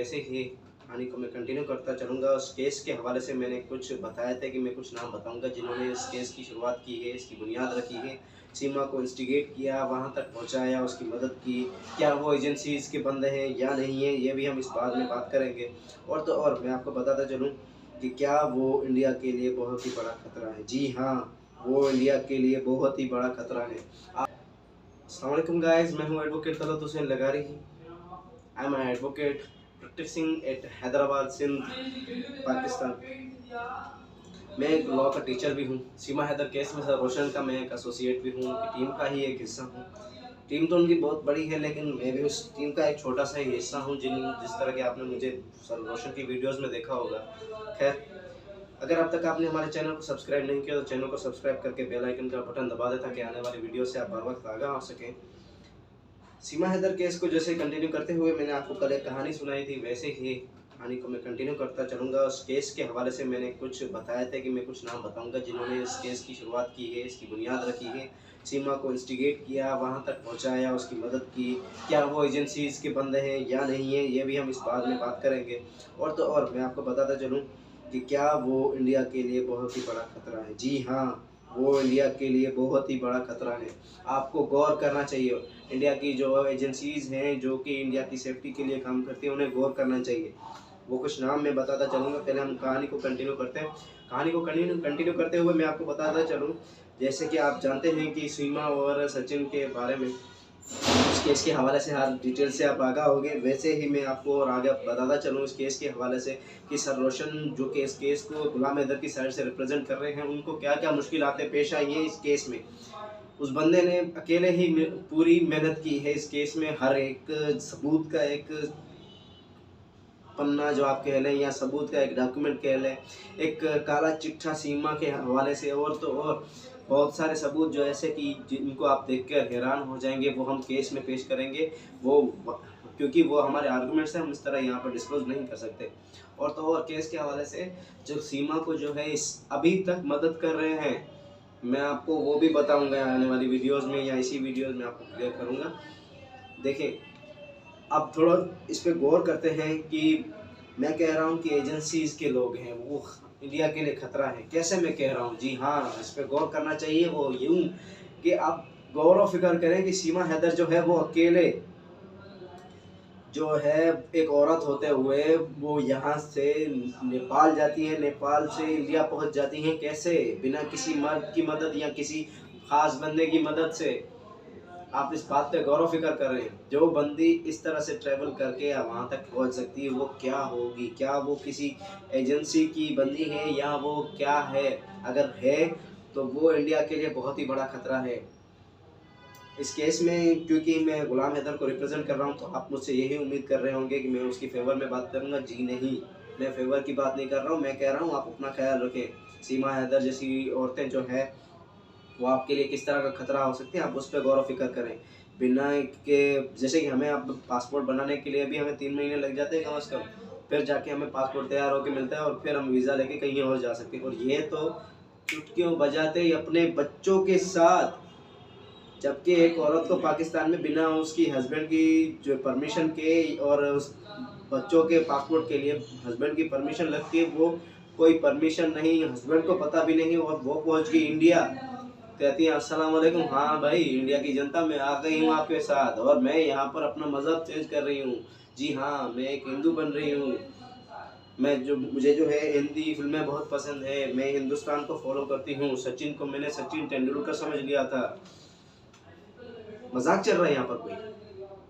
वैसे ही कहानी को मैं कंटिन्यू करता चलूँगा। उस केस के हवाले से मैंने कुछ बताया था कि मैं कुछ नाम बताऊँगा जिन्होंने इस केस की शुरुआत की है, इसकी बुनियाद रखी है, सीमा को इंस्टिगेट किया, वहाँ तक पहुँचाया, उसकी मदद की। क्या वो एजेंसीज़ के बंदे हैं या नहीं है, ये भी हम इस बारे में बात करेंगे। और तो और मैं आपको बताता चलूँ कि क्या वो इंडिया के लिए बहुत ही बड़ा खतरा है। जी हाँ, वो इंडिया के लिए बहुत ही बड़ा खतरा है। अस्सलाम वालेकुम गाइस, मैं हूँ advocate Talat Hussain Lagari. I am an advocate practicing at Hyderabad Sindh Pakistan. मैं एक लॉ का टीचर भी हूँ। सीमा हैदर केस में सर रोशन का मैं एक एसोसिएट भी हूँ, उनकी टीम का ही एक हिस्सा हूँ। टीम तो उनकी बहुत बड़ी है लेकिन मैं भी उस टीम का एक छोटा सा ही हिस्सा हूँ जिस तरह के आपने मुझे सर रोशन की वीडियोज़ में देखा होगा। खैर, अगर अब तक आपने हमारे चैनल को सब्सक्राइब नहीं किया तो चैनल को सब्सक्राइब करके बेल आइकन का बटन दबा दें ताकि आने वाली वीडियो से आप बर वक्त आगाह हो सकें। सीमा हैदर केस को जैसे कंटिन्यू करते हुए मैंने आपको कल एक कहानी सुनाई थी, वैसे ही कहानी को मैं कंटिन्यू करता चलूँगा। उस केस के हवाले से मैंने कुछ बताया था कि मैं कुछ नाम बताऊँगा जिन्होंने इस केस की शुरुआत की है, इसकी बुनियाद रखी है, सीमा को इंस्टिगेट किया, वहाँ तक पहुँचाया, उसकी मदद की। क्या वो एजेंसीज़ के बंदे हैं या नहीं है, ये भी हम इस बारे में बात करेंगे। और तो और मैं आपको बताता चलूँ कि क्या वो इंडिया के लिए बहुत ही बड़ा खतरा है। जी हाँ, वो इंडिया के लिए बहुत ही बड़ा खतरा है। आपको गौर करना चाहिए। इंडिया की जो एजेंसीज़ हैं जो कि इंडिया की सेफ्टी के लिए काम करती हैं, उन्हें गौर करना चाहिए। वो कुछ नाम मैं बताता चलूँगा, पहले हम कहानी को कंटिन्यू करते हैं। कहानी को कंटिन्यू करते हुए मैं आपको बताता चलूँ, जैसे कि आप जानते हैं कि सीमा और सचिन के बारे में उस केस के हवाले से हर डिटेल से आप आगाह होंगे, वैसे ही मैं आपको और आगे बताता चलूँ इस केस के हवाले से कि सर रोशन जो कि इस केस को गुलाम हैदर की साइड से रिप्रेजेंट कर रहे हैं, उनको क्या-क्या मुश्किलातें पेश आई हैं इस केस में। उस बंदे ने अकेले ही पूरी मेहनत की है इस केस में। हर एक सबूत का एक पन्ना जो आप कह लें या सबूत का एक डॉक्यूमेंट कह लें, एक काला चिट्ठा सीमा के हवाले से, और तो और बहुत सारे सबूत जो ऐसे कि जिनको आप देखकर हैरान हो जाएंगे, वो हम केस में पेश करेंगे। वो क्योंकि वो हमारे आर्गूमेंट्स हैं, हम इस तरह यहाँ पर डिस्क्लोज नहीं कर सकते। और तो और केस के हवाले से जो सीमा को जो है इस अभी तक मदद कर रहे हैं, मैं आपको वो भी बताऊंगा आने वाली वीडियोस में या इसी वीडियोस में आपको क्लियर करूंगा। देखें, अब थोड़ा इस पे गौर करते हैं कि मैं कह रहा हूँ कि एजेंसीज के लोग हैं वो इंडिया के लिए खतरा है। कैसे मैं कह रहा हूँ? जी हाँ, इस पे गौर करना चाहिए। वो यूं कि आप गौर व फिक्र करें कि सीमा हैदर जो है वो अकेले जो है एक औरत होते हुए वो यहाँ से नेपाल जाती है, नेपाल से इंडिया पहुँच जाती हैं। कैसे? बिना किसी मर्द की मदद या किसी खास बंदे की मदद से। आप इस बात पे गौर व फिक्र कर रहे हैं। जो बंदी इस तरह से ट्रैवल करके वहाँ तक पहुँच सकती है, वो क्या होगी? क्या वो किसी एजेंसी की बंदी है या वो क्या है? अगर है तो वो इंडिया के लिए बहुत ही बड़ा खतरा है। इस केस में क्योंकि मैं गुलाम हैदर को रिप्रेजेंट कर रहा हूँ, तो आप मुझसे यही उम्मीद कर रहे होंगे कि मैं उसकी फेवर में बात करूँगा। जी नहीं, मैं फेवर की बात नहीं कर रहा हूँ। मैं कह रहा हूँ आप अपना ख्याल रखें। सीमा हैदर जैसी औरतें जो है वो आपके लिए किस तरह का खतरा हो सकती है, आप उस पर गौर व फिक्र करें। बिना के जैसे कि हमें अब पासपोर्ट बनाने के लिए भी हमें 3 महीने लग जाते हैं कम से कम। फिर जाके हमें पासपोर्ट तैयार होके मिलता है और फिर हम वीज़ा लेके कहीं और जा सकते हैं। और ये तो चुटकियों बजाते ही अपने बच्चों के साथ, जबकि एक औरत को पाकिस्तान में बिना उसकी हस्बैंड की जो परमिशन के और उस बच्चों के पासपोर्ट के लिए हस्बैंड की परमिशन लगती है, वो कोई परमिशन नहीं, हस्बैंड को पता भी नहीं, और वो पहुंच गई इंडिया। कहती है अस्सलाम वालेकुम, हाँ भाई इंडिया की जनता, मैं आ गई हूँ आपके साथ और मैं यहाँ पर अपना मज़हब चेंज कर रही हूँ। जी हाँ, मैं एक हिंदू बन रही हूँ। मुझे जो है हिंदी फिल्में बहुत पसंद है, मैं हिंदुस्तान को फॉलो करती हूँ। सचिन को मैंने सचिन तेंदुलकर समझ लिया था। मजाक चल रहा है यहाँ पर कोई?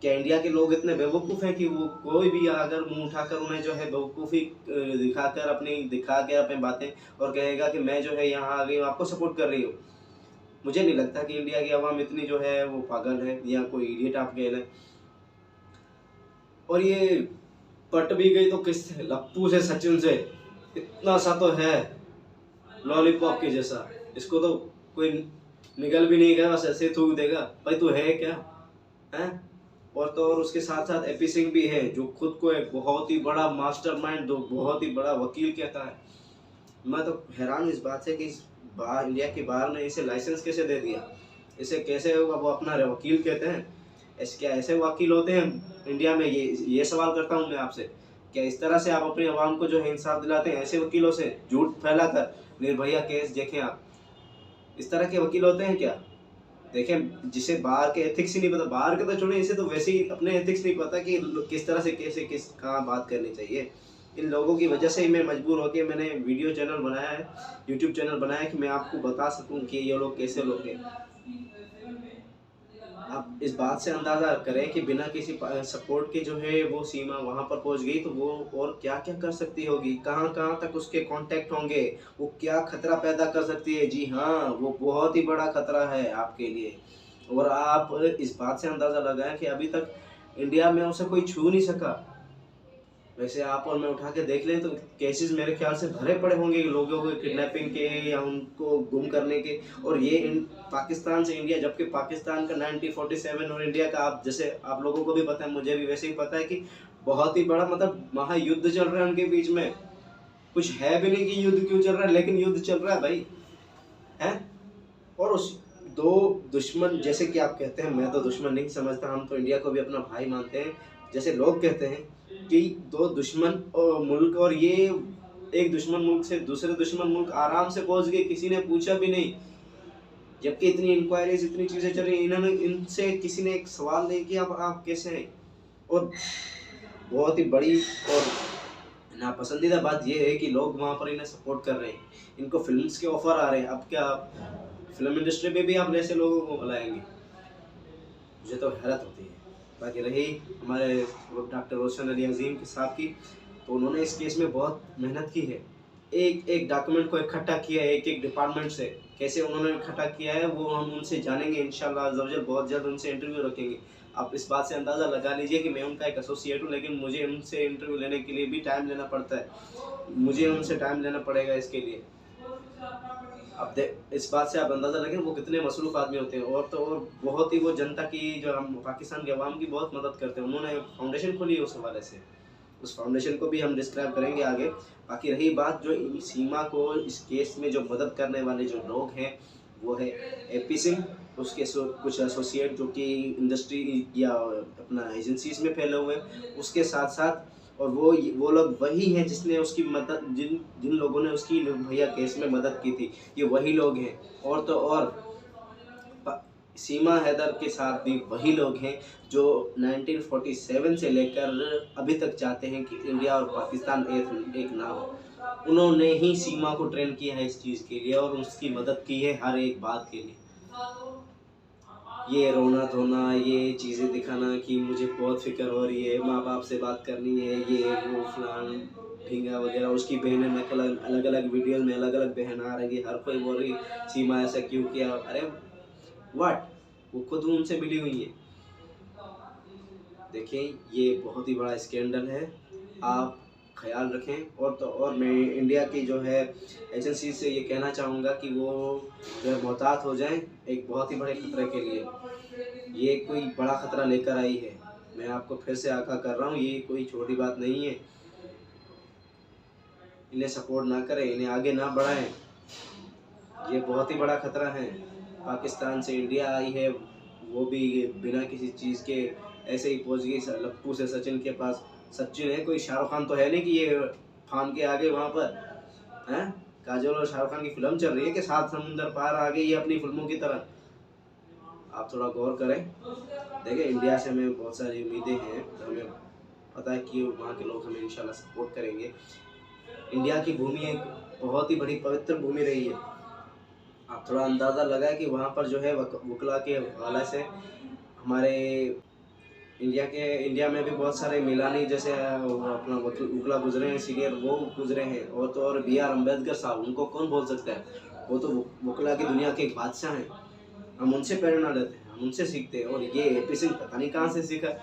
क्या इंडिया के लोग इतने बेवकूफ़ हैं कि वो कोई भी अगर मुंह उठाकर उन्हें जो है बेवकूफ़ी दिखा के अपनी बातें और कहेगा कि मैं जो है यहाँ आ गई हूँ, आपको सपोर्ट कर रही हूँ? मुझे नहीं लगता कि इंडिया की आवाम इतनी जो है वो पागल है या कोई इडियट आप कह लें। और ये पट भी गई तो किस लप्पू से, सचिन से। इतना सा तो है लॉलीपॉप के जैसा, इसको तो कोई निगल भी नहीं गया, बस ऐसे थूक देगा। भाई तू है क्या? हैं? और तो और उसके साथ साथ एपी सिंह भी है जो खुद को एक बहुत ही बड़ा मास्टरमाइंड, दो बहुत ही बड़ा वकील कहता है। मैं तो हैरान हूँ इस बात से कि इस बाहर इंडिया के बाहर ने इसे लाइसेंस कैसे दे दिया? इसे कैसे वो अपना वकील कहते हैं? क्या ऐसे वकील होते हैं इंडिया में? ये सवाल करता हूँ मैं आपसे। क्या इस तरह से आप अपनी आवाम को जो है इंसाफ दिलाते हैं? ऐसे वकीलों से झूठ फैलाकर निर्भया केस देखें आप, इस तरह के वकील होते हैं क्या? देखें, जिसे बाहर के एथिक्स ही नहीं पता, बाहर के तो छोड़िए, इसे तो वैसे ही अपने एथिक्स नहीं पता कि किस तरह से कैसे किस कहाँ बात करनी चाहिए। इन लोगों की वजह से ही मैं मजबूर होकर मैंने वीडियो चैनल बनाया है, यूट्यूब चैनल बनाया है कि मैं आपको बता सकूं कि ये लोग कैसे लोग हैं। आप इस बात से अंदाज़ा करें कि बिना किसी सपोर्ट के जो है वो सीमा वहाँ पर पहुँच गई, तो वो और क्या-क्या कर सकती होगी, कहाँ-कहाँ तक उसके कॉन्टैक्ट होंगे, वो क्या खतरा पैदा कर सकती है। जी हाँ, वो बहुत ही बड़ा खतरा है आपके लिए। और आप इस बात से अंदाज़ा लगाएँ कि अभी तक इंडिया में उसे कोई छू नहीं सका। वैसे आप और मैं उठा के देख लें तो केसेस मेरे ख्याल से भरे पड़े होंगे लोगों को किडनैपिंग के या उनको गुम करने के। और ये पाकिस्तान से इंडिया, जबकि पाकिस्तान का 1947 और इंडिया का, आप जैसे आप लोगों को भी पता है, मुझे भी वैसे ही पता है कि बहुत ही बड़ा मतलब महायुद्ध चल रहा है उनके बीच में। कुछ है भी नहीं कि युद्ध क्यों चल रहा है, लेकिन युद्ध चल रहा है भाई, है। और उस दो दुश्मन, जैसे कि आप कहते हैं, मैं तो दुश्मन नहीं समझता, हम तो इंडिया को भी अपना भाई मानते हैं। जैसे लोग कहते हैं कि दो दुश्मन मुल्क, और ये एक दुश्मन मुल्क से दूसरे दुश्मन मुल्क आराम से पहुंच गए, किसी ने पूछा भी नहीं। जबकि इतनी इंक्वायरीज, इतनी चीजें चल रही, इन्होंने इनसे किसी ने एक सवाल नहीं किया आप कैसे हैं। और बहुत ही बड़ी और नापसंदीदा बात यह है कि लोग वहाँ पर इन्हें सपोर्ट कर रहे हैं, इनको फिल्म्स के ऑफर आ रहे हैं। अब क्या फिल्म इंडस्ट्री में भी आप ऐसे लोगों को बुलाएंगे? मुझे तो हैरत होती है। बाकी रही हमारे डॉक्टर रोशन अली अजीम के साहब की, तो उन्होंने इस केस में बहुत मेहनत की है, एक एक डॉक्यूमेंट को इकट्ठा किया है, एक एक डिपार्टमेंट से कैसे उन्होंने इकट्ठा किया है वो हम उनसे जानेंगे इंशाल्लाह अज़्ज़ा वजल। बहुत जल्द उनसे इंटरव्यू रखेंगे। आप इस बात से अंदाज़ा लगा लीजिए कि मैं उनका एक एसोसिएट हूँ, लेकिन मुझे उनसे इंटरव्यू लेने के लिए भी टाइम लेना पड़ता है, मुझे उनसे टाइम लेना पड़ेगा इसके लिए। अब इस बात से आप अंदाज़ा लगाएं वो कितने मसरूफ़ आदमी होते हैं। और तो और बहुत ही वो जनता की, जो हम पाकिस्तान के अवाम की बहुत मदद करते हैं। उन्होंने फाउंडेशन खोली है उस हवाले से, उस फाउंडेशन को भी हम डिस्क्राइब करेंगे आगे। बाकी रही बात जो सीमा को इस केस में जो मदद करने वाले जो लोग हैं, वो है एपी सिंह, उसके कुछ एसोसिएट जो कि इंडस्ट्री या अपना एजेंसीज में फैले हुए हैं, उसके साथ साथ। और वो लोग वही हैं जिसने उसकी मदद, जिन जिन लोगों ने उसकी निर्भया केस में मदद की थी, ये वही लोग हैं। और तो और सीमा हैदर के साथ भी वही लोग हैं जो 1947 से लेकर अभी तक चाहते हैं कि इंडिया और पाकिस्तान एक ना हो। उन्होंने ही सीमा को ट्रेन किया है इस चीज़ के लिए और उसकी मदद की है हर एक बात के लिए। ये रोना धोना, ये चीज़ें दिखाना कि मुझे बहुत फिक्र हो रही है, माँ बाप से बात करनी है, ये वो फलान ढींगा वगैरह, उसकी बहनें नकल अलग अलग वीडियोस में अलग अलग बहन आ रही है, हर कोई बोल रही सीमा ऐसा क्यों किया। अरे व्हाट, वो खुद उनसे मिली हुई है। देखिए ये बहुत ही बड़ा स्कैंडल है, आप ख्याल रखें। और तो और मैं इंडिया की जो है एजेंसी से ये कहना चाहूँगा कि वो जो है मोहतात हो जाएं एक बहुत ही बड़े खतरे के लिए। ये कोई बड़ा खतरा लेकर आई है, मैं आपको फिर से आगाह कर रहा हूँ, ये कोई छोटी बात नहीं है। इन्हें सपोर्ट ना करें, इन्हें आगे ना बढ़ाएं, ये बहुत ही बड़ा खतरा है। पाकिस्तान से इंडिया आई है, वो भी बिना किसी चीज़ के ऐसे ही पहुंच गई लप्पू से सचिन के पास। सचिन है कोई शाहरुख खान तो है नहीं कि ये फान के आगे वहाँ पर हैं। काजोल और शाहरुख खान की फिल्म चल रही है कि सात समुंदर पार आ गई है अपनी फिल्मों की तरह। आप थोड़ा गौर करें। देखिए इंडिया से हमें बहुत सारी उम्मीदें हैं, हमें पता है कि वहाँ के लोग हमें इंशाल्लाह सपोर्ट करेंगे। इंडिया की भूमि एक बहुत ही बड़ी पवित्र भूमि रही है। आप थोड़ा अंदाज़ा लगाएं कि वहाँ पर जो है वकला के हवाले से हमारे इंडिया में भी बहुत सारे मिलानी जैसे अपना वकला गुजरे हैं, सीनियर वो गुजरे हैं। और तो और बी आर अम्बेडकर साहब, उनको कौन बोल सकता है, वो तो वकला की दुनिया के एक बादशाह हैं। हम उनसे प्रेरणा लेते हैं, हम उनसे सीखते हैं। और ये एपी सिंह पता नहीं कहाँ से सीखा,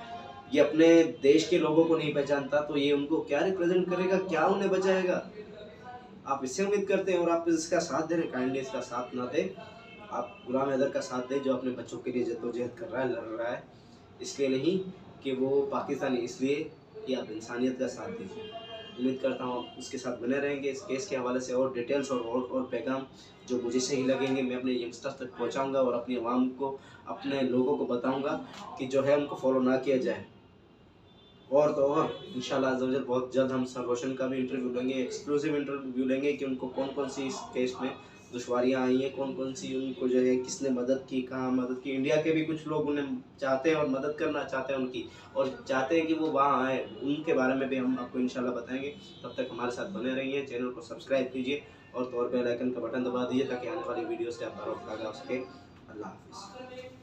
ये अपने देश के लोगों को नहीं पहचानता, तो ये उनको क्या रिप्रेजेंट करेगा, क्या उन्हें बचाएगा। आप इससे उम्मीद करते हैं और आप इसका साथ दे रहे हैं। काइंडली इसका साथ ना दें, आप गुलाम हैदर का साथ दें जो अपने बच्चों के लिए जद्दोजहद कर रहा है, लड़ रहा है। इसलिए नहीं कि वो पाकिस्तानी, इसलिए कि आप इंसानियत का साथ दीजिए। उम्मीद करता हूँ आप उसके साथ बने रहेंगे। इस केस के हवाले से और डिटेल्स और पैगाम जो मुझे सही लगेंगे मैं अपने यंगस्टर्स तक पहुँचाऊँगा और अपनी आवाम को, अपने लोगों को बताऊँगा कि जो है उनको फॉलो ना किया जाए। और तो और इंशाल्लाह अज़्ज़ा वजल बहुत जल्द हम सर रोशन का भी इंटरव्यू लेंगे, एक्सक्लूसिव इंटरव्यू लेंगे कि उनको कौन कौन सी इस केस में दुश्वारियाँ आई हैं, कौन कौन सी उनको जो है किसने मदद की, कहाँ मदद की। इंडिया के भी कुछ लोग उन्हें चाहते हैं और मदद करना चाहते हैं उनकी, और चाहते हैं कि वो वहाँ आए, उनके बारे में भी हम आपको इंशाल्लाह बताएंगे। तब तक हमारे साथ बने रहिए, चैनल को सब्सक्राइब कीजिए और तो और बेल आइकन का बटन दबा दीजिए ताकि आने वाली वीडियो से आप बरवक्त आगाह हो सके। अल्लाह हाफिज़।